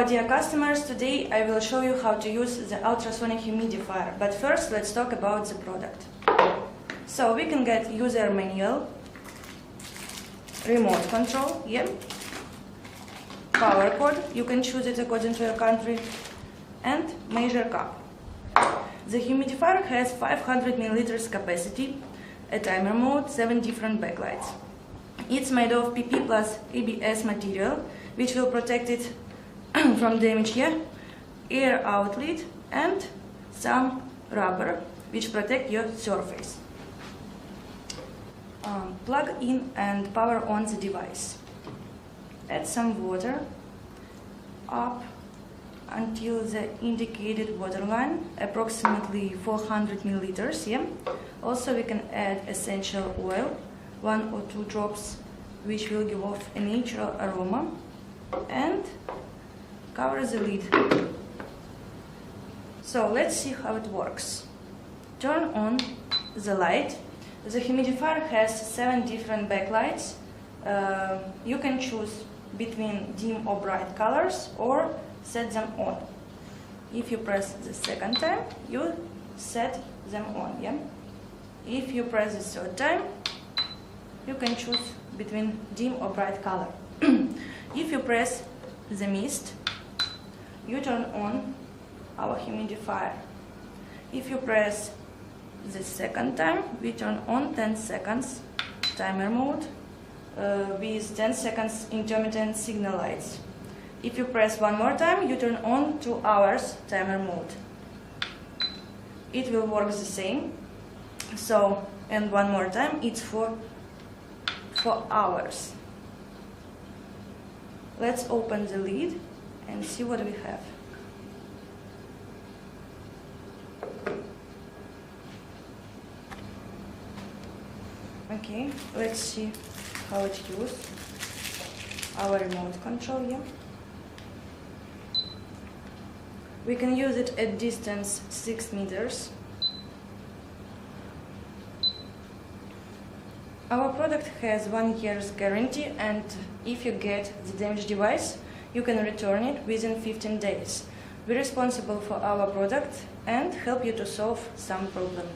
our dear customers, today I will show you how to use the ultrasonic humidifier. But first let's talk about the product. So we can get user manual, remote control, power cord, you can choose it according to your country, and measure cup. The humidifier has 500 milliliters capacity, a timer mode, 7 different backlights. It's made of PP plus ABS material, which will protect it from damage here, air outlet, and some rubber, which protect your surface. Plug in and power on the device. Add some water up until the indicated water line, approximately 400 milliliters. Also we can add essential oil, 1 or 2 drops, which will give off a natural aroma, and cover the lid. So let's see how it works. Turn on the light. The humidifier has 7 different backlights. You can choose between dim or bright colors or set them on. If you press the second time, you set them on. If you press the third time, you can choose between dim or bright color. If you press the mist, you turn on our humidifier. If you press the second time, we turn on 10 seconds timer mode with 10 seconds intermittent signal lights. If you press one more time, you turn on 2 hours timer mode. It will work the same. So, and one more time, it's for 4 hours. Let's open the lid and see what we have. Okay, let's see how it uses our remote control here. We can use it at distance 6 meters. Our product has 1 year's guarantee, and if you get the damaged device, you can return it within 15 days. We're responsible for our product and help you to solve some problem.